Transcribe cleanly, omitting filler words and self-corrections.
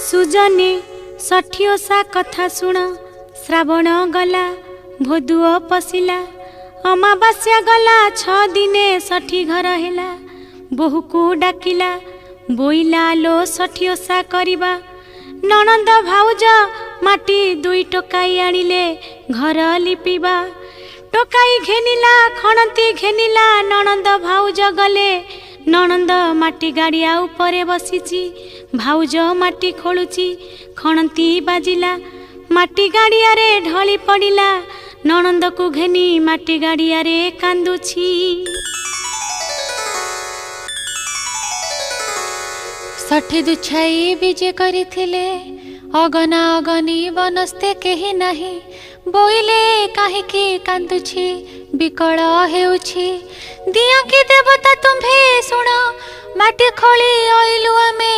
सुजने षठी ओषा कथा शुण श्रावण गला भोदुओ पशिला अमावास्या गला 6 दिने षठी घर हेला बोहू को डाकिला बोइला लो षठी ओषा करिबा ननंद भाउज माटी 2 टोकाई आनिले घर लिपिबा टोकाई घेनिला खणती घेनिला ननंद भाउज गले ननंद माटी गाड़िया उपरे बसीची भाउज माटी खोलुची खणती बाजिला माटी गाड़िया रे ढली पड़िला ननंद को घेनी माटी गाड़िया रे कांदुची। षठी दुछाई विजे करिथिले अगना अगनी बनस्ते केही नाही बोइले काहेकि कांदुछि विकल हेउछि दिया कि देवता तुम्भे सुण माटी खोली आइलु आमे।